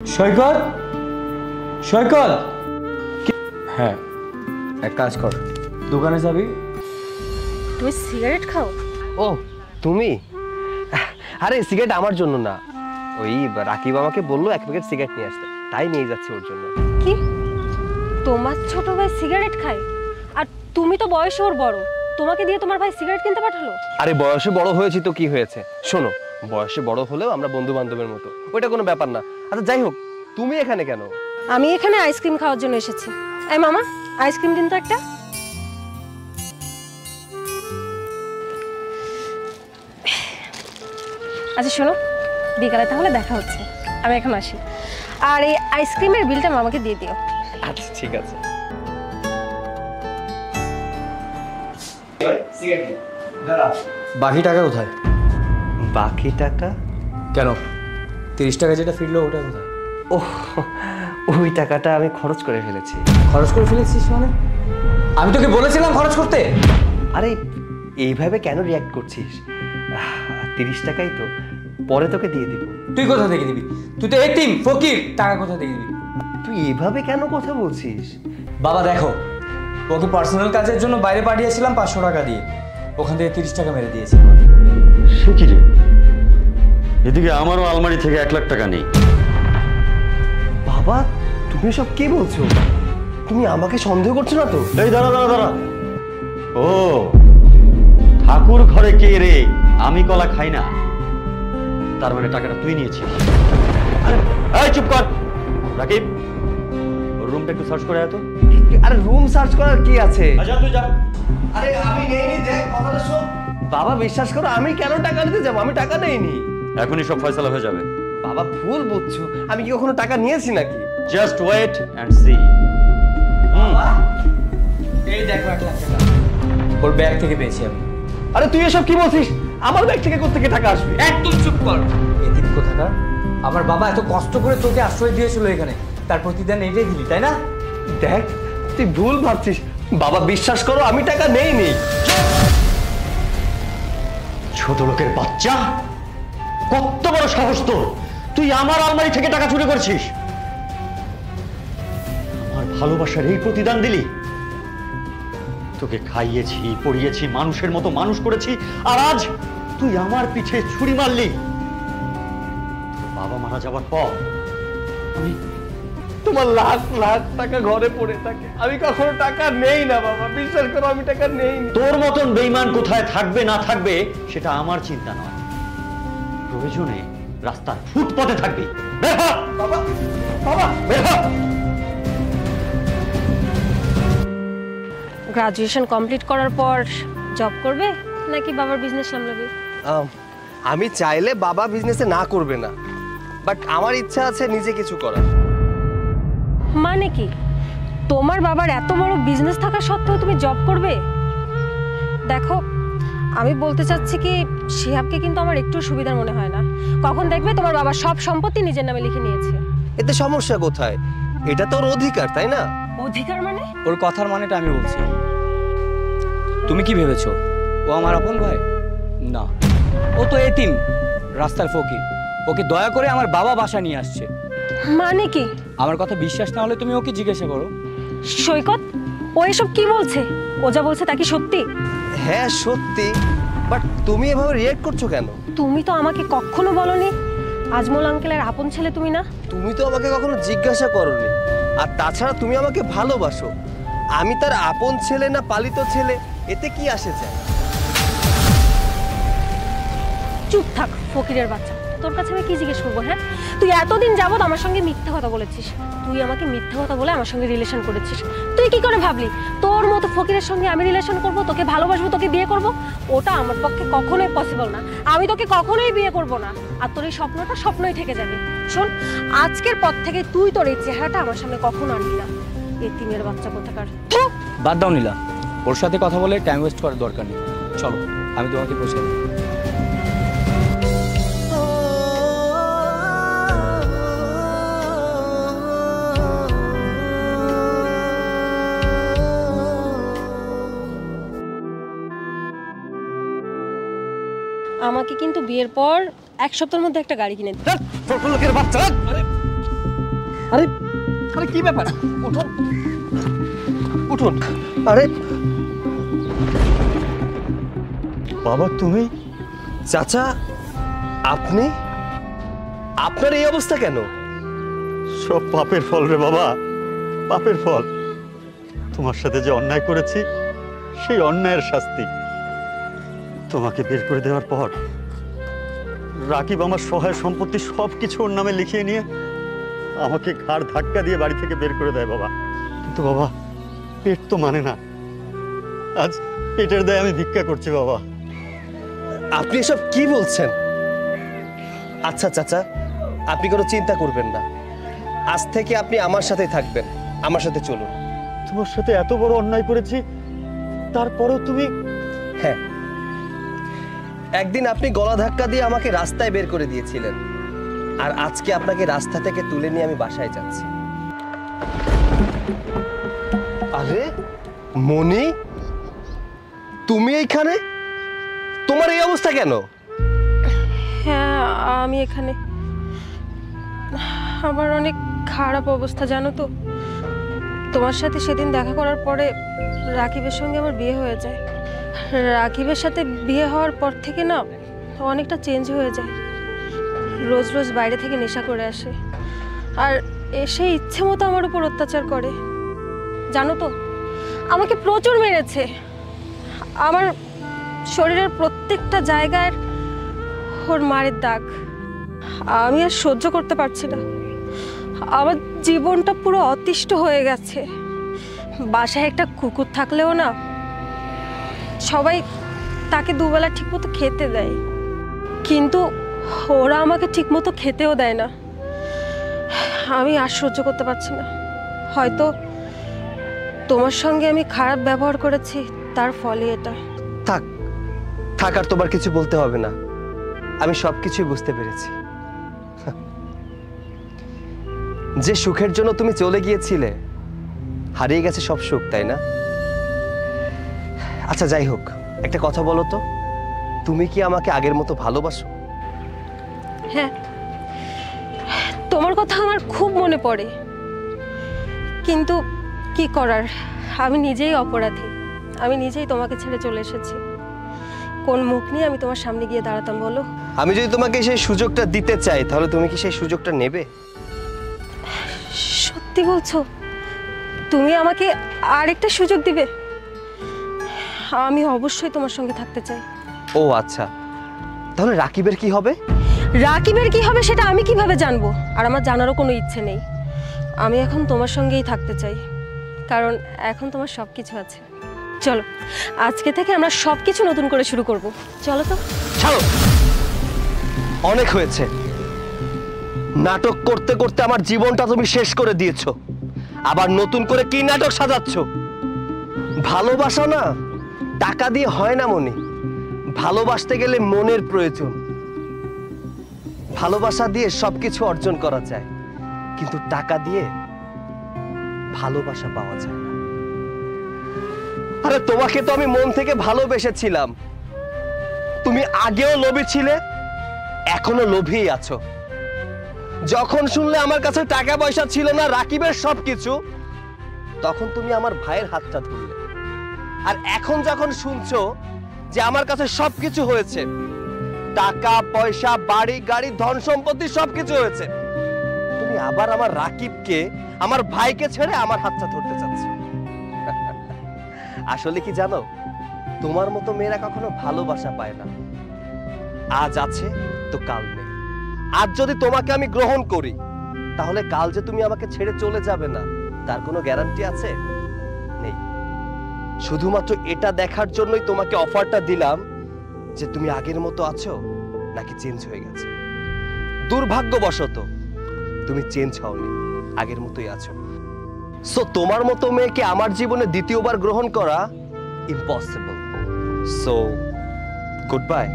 সৈকত, সৈকত, হ্যাঁ এক কাজ কর, দোকানে যাবি। তুমি সিগারেট খাও? ও তুমি, আরে সিগারেট আমার জন্য না, ওই রাকিব আমাকে বললো 1 প্যাকেট সিগারেট নিয়ে আসতে, তাই নিয়ে যাচ্ছি ওর জন্য। কি তোমার ছোট ভাই সিগারেট খায়? আর তুমি তো বয়সে ওর বড়, তোমাকে দিয়ে তোমার ভাই সিগারেট কিনতে পাঠালো? আরে বয়সে বড় হয়েছি তো কি হয়েছে, শোনো বয়সে বড় হলেও আমরা বন্ধু বান্ধবের মতো, ওইটা কোনো ব্যাপার না। আচ্ছা যাই হোক, তুমি এখানে কেন? আমি এখানে আইসক্রিম খাওয়ার জন্য এসেছি। এই মামা, আইসক্রিম দিন তো একটা। আচ্ছা শোনো, বিকালে তাহলে দেখা হচ্ছে, আমি এখন আসি। আর এই আইসক্রিমের বিলটা মামাকে দিয়ে দিও। আচ্ছা ঠিক আছে। বাকি টাকা কোথায়? বাকি টাকা কেন, 30 টাকা যেটা ফিরলো ওটা কোথায়? ওহ, ওই টাকাটা আমি খরচ করে ফেলেছি। খরচ করে ফেলেছিস মানে? আমি তোকে বলেছিলাম খরচ করতে। আরে এইভাবে কেন রিয়াক্ট করছিস? 30 টাকাই তো, পরে তোকে দিয়ে দিব। তুই কোথা থেকে দিবি? তুই তো এতিম ফকির, টাকা কোথা থেকে দিবি? তুই এইভাবে কেন কথা বলছিস? বাবা দেখো, ওকে পার্সোনাল কাজের জন্য বাইরে পাঠিয়েছিলাম 500 টাকা দিয়ে, ওখান থেকে 30 টাকা মেরে দিয়েছি। সে কি রে, এদিকে আমারও আলমারি থেকে 1 লাখ টাকা নেই। বাবা তুমি সব কি বলছো? তুমি আমাকে সন্দেহ করছো না তো? এই দাঁড়া দাঁড়া দাঁড়া, ও ঠাকুর ঘরে কে রে, আমি কলা খাই না, তার মানে টাকাটা তুই নিয়েছিস? এই চুপ কর রাকিব, ওর রুমটা একটু সার্চ করে আয় তো। আরে রুম সার্চ করার কি আছে? আচ্ছা তুই যা। আরে আমি নেইনি, দেখ কথাটা শোন। বাবা বিশ্বাস করো, আমি কেন টাকা নিতে যাবো? আমি টাকা নেইনি। এখনই সব ফয়সালা হয়ে যাবে। বাবা ভুল বুঝছো, আমি কি কখনো টাকা নিয়েছি নাকি? Just wait and see. এই দেখো 1 লাখ টাকা ওর ব্যাগ থেকে পেয়েছি আমি। আরে তুই এসব কি বলছিস? আমার ব্যাগ থেকে কোত্থেকে টাকা আসবে? একদম চুপ কর। এতিম কোথাকার, আমার বাবা এত কষ্ট করে তোকে আশ্রয় দিয়েছিল এখানে, তার প্রতিদান এটাই দিলি তাই না? দেখ তুই ভুল ভাবছিস, বাবা বিশ্বাস করো আমি টাকা নেইনি। ছোট লোকের বাচ্চা, কত বড় সাহস তোর, তুই আমার আলমারি থেকে টাকা চুরি করছিস, আমার ভালোবাসার এই প্রতিদান দিলি? তোকে খাইয়েছি পড়িয়েছি, মানুষের মতো মানুষ করেছি, আর আজ তুই আমার পিঠে ছুরি মারলি। তোর বাবা মারা যাওয়ার পর আমি তোমার লাখ লাখ টাকা ঘরে পড়ে থাকে, আমি কখনো টাকা নেই না বাবা, বিশ্বাস করো আমি টাকা নেইনি। তোর মতন বেঈমান কোথায় থাকবে না থাকবে সেটা আমার চিন্তা নয়, প্রয়োজনে রাস্তার ফুটপাতে থাকবি। বের হ! বাবা, বাবা বের হ! গ্রাজুয়েশন কমপ্লিট করার পর জব করবে নাকি বাবার বিজনেস সামলাবে? আমি চাইলে বাবা বিজনেসে না করবে না, বাট আমার ইচ্ছা আছে নিজে কিছু করার। মানে কি, তোমার বাবার এত বড় বিজনেস থাকা সত্ত্বেও তুমি জব করবে? দেখো আমি বলতে চাচ্ছি কি, শিহাবকে কিন্তু আমার একটু সুবিধার মনে হয় না। কখন দেখবে তোমার বাবা সব সম্পত্তি নিজের নামে লিখে নিয়েছে। এতে সমস্যা কোথায়? এটা তো ওর অধিকার, তাই না? অধিকার মানে? ওর কথার মানেটা আমি বলছি। তুমি কি ভেবেছো ও আমার আপন ভাই? না, ও তো এতিম, রাস্তার ফকির, ওকে দয়া করে আমার বাবা বাসা নিয়ে আসছে। মানে কি? আমার কথা বিশ্বাস না হলে তুমি ওকে জিজ্ঞাসা করো। সৈকত, ও এসব কি বলছে? ও যা বলছে তা কি সত্যি? হ্যাঁ সত্যি, বাট তুমি এভাবে রিঅ্যাক্ট করছো কেন? তুমি তো আমাকে কখনো বলনি আজমল আঙ্কেলের আপন ছেলে তুমি না। তুমি তো আমাকে কখনো জিজ্ঞাসা করোনি, আর তাছাড়া তুমি আমাকে ভালোবাসো, আমি তার আপন ছেলে না পালিত ছেলে এতে কি আসে যায়? চুপ থাক ফকিরের বাচ্চা, তোর কাছে আমি কি জিজ্ঞেস করবো? হ্যাঁ, তুই এতদিন যাবত আমার সঙ্গে মিথ্যা কথা বলেছিস, তুই আমাকে মিথ্যা কথা বলে আমার সঙ্গে রিলেশন করেছিস। তুই কি করে ভাবলি তোর মতো ফকিরের সঙ্গে আমি রিলেশন করব, তোকে ভালোবাসবো, তোকে বিয়ে করব? ওটা আমার পক্ষে কখনোই পসিবল না, আমি তোকে কখনোই বিয়ে করব না, আর তোর এই স্বপ্নটা স্বপ্নই থেকে যাবে। শোন, আজকের পর থেকে তুই তোর এই চেহারাটা আমার সামনে কখনো আনবি না, এতিমের বাচ্চা কোথাকার। বাদ দাও নীলা, ওর সাথে কথা বলে টাইম ওয়েস্ট করার দরকার নেই, চলো আমি তোমাকে পৌঁছে দেব। আমাকে কিন্তু বিয়ের পর 1 সপ্তাহের মধ্যে একটা গাড়ি কিনে দিতে। লোকের বাচ্চা, আরে আরে কি ব্যাপার, উঠুন উঠুন। আরে বাবা তুমি? চাচা, আপনি? আপনার এই অবস্থা কেন? সব পাপের ফল রে বাবা, পাপের ফল। তোমার সাথে যে অন্যায় করেছি সেই অন্যায়ের শাস্তি। তোমাকে বের করে দেওয়ার পর রাকিব আমার সহায় সম্পত্তি সব কিছু ওর নামে লিখিয়ে নিয়ে আমাকে ঘাড় ধাক্কা দিয়ে বাড়ি থেকে বের করে দেয় বাবা। কিন্তু বাবা পেট তো মানে না, আজ পেটের দায়ে আমি ভিক্ষা করছি বাবা। আপনি এসব কি বলছেন? আচ্ছা চাচা, আপনি কোনো চিন্তা করবেন না, আজ থেকে আপনি আমার সাথে থাকবেন, আমার সাথে চলুন। তোমার সাথে এত বড় অন্যায় করেছি, তারপরেও তুমি? হ্যাঁ, একদিন আপনি গলা ধাক্কা দিয়ে আমাকে রাস্তায় বের করে দিয়েছিলেন, আর আজকে আপনাকে রাস্তা থেকে তুলে নিয়ে আমি বাসায় যাচ্ছি। আরে মনি, তুমি এইখানে? তোমার এই অবস্থা কেন? হ্যাঁ, আমি এখানে। আমার অনেক খারাপ অবস্থা জানো তো। তোমার সাথে সেদিন দেখা করার পরে রাকিবের সঙ্গে আমার বিয়ে হয়ে যায়। রাকিবের সাথে বিয়ে হওয়ার পর থেকে না অনেকটা চেঞ্জ হয়ে যায়। রোজ রোজ বাইরে থেকে নেশা করে আসে, আর এসে ইচ্ছে মতো আমার উপর অত্যাচার করে। জানো তো, আমাকে প্রচুর মেরেছে। আমার শরীরের প্রত্যেকটা জায়গায় ওর মারের দাগ। আমি আর সহ্য করতে পারছি না, আমার জীবনটা পুরো অতিষ্ঠ হয়ে গেছে। বাসায় একটা কুকুর থাকলেও না সবাই তাকে দুবেলা ঠিকমতো খেতে দেয়, কিন্তু ওরা আমাকে ঠিকমতো খেতেও দেয় না। আমি আর সহ্য করতে পারছি না। হয়তো তোমার সঙ্গে আমি খারাপ ব্যবহার করেছি, তার ফলে এটা। থাক থাক, আর তোমার কিছু বলতে হবে না, আমি সবকিছুই বুঝতে পেরেছি। যে সুখের জন্য তুমি চলে গিয়েছিলে, হারিয়ে গেছে সব সুখ, তাই না? আচ্ছা যাই হোক, একটা কথা বলো তো, তুমি কি আমাকে আগের মতো ভালোবাসো? হ্যাঁ, তোমার কথা আমার খুব মনে পড়ে, কিন্তু কি করার, আমি নিজেই অপরাধী। আমি নিজেই তোমাকে ছেড়ে চলে এসেছি। কোন মুখ নিয়ে আমি তোমার সামনে গিয়ে দাঁড়াতাম বলো? আমি যদি তোমাকে সেই সুযোগটা দিতে চাই, তাহলে তুমি কি সেই সুযোগটা নেবে? সত্যি বলছো? তুমি আমাকে আরেকটা সুযোগ দিবে? আমি অবশ্যই তোমার সঙ্গে থাকতে চাই। ও আচ্ছা, তাহলে রাকিবের কি হবে? রাকিবের কি হবে সেটা আমি কিভাবে জানবো? আর আমার জানারও কোনো ইচ্ছে নেই। আমি এখন তোমার সঙ্গেই থাকতে চাই, কারণ এখন তোমার সব কিছু আছে। চলো, আজকে থেকে আমরা সব কিছু নতুন করে শুরু করব। চলো তো। ছাড়ো, অনেক হয়েছে। নাটক করতে করতে আমার জীবনটা তুমি শেষ করে দিয়েছো। আবার নতুন করে কি নাটক সাজাচ্ছ? ভালোবাসা না টাকা দিয়ে হয় না মনি। ভালোবাসতে গেলে মনের প্রয়োজন। ভালোবাসা দিয়ে সবকিছু অর্জন করা যায়, কিন্তু টাকা দিয়ে ভালোবাসা পাওয়া যায় না। আরে তোমাকে তো আমি মন থেকে ভালোবেসেছিলাম। তুমি আগেও লোভী ছিলে, এখনো লোভী আছো। যখন শুনলে আমার কাছে টাকা পয়সা ছিল না, রাকিবের সবকিছু, তখন তুমি আমার ভাইয়ের হাতটা ধরলে। আর এখন যখন শুনছো যে আমার কাছে সবকিছু হয়েছে, টাকা পয়সা বাড়ি গাড়ি ধন সম্পত্তি সবকিছু হয়েছে, তুমি আবার আমার রাকিবকে, আমার ভাইকে ছেড়ে আমার হাতটা ধরতে চাচ্ছ। আসলে কি জানো, তোমার মতো মেয়েরা কখনো ভালোবাসা পায় না। আজ আছে তো কাল নেই। আজ যদি তোমাকে আমি গ্রহণ করি, তাহলে কাল যে তুমি আমাকে ছেড়ে চলে যাবে না, তার কোনো গ্যারান্টি আছে? নেই। শুধুমাত্র এটা দেখার জন্যই তোমাকে অফারটা দিলাম যে তুমি আগের মতো আছো নাকি চেঞ্জ হয়ে গেছে। দুর্ভাগ্যবশত তুমি চেঞ্জ হওনি, আগের মতোই আছো। সো তোমার মতো মেয়েকে আমার জীবনে দ্বিতীয়বার গ্রহণ করা ইম্পসিবল। So good bye.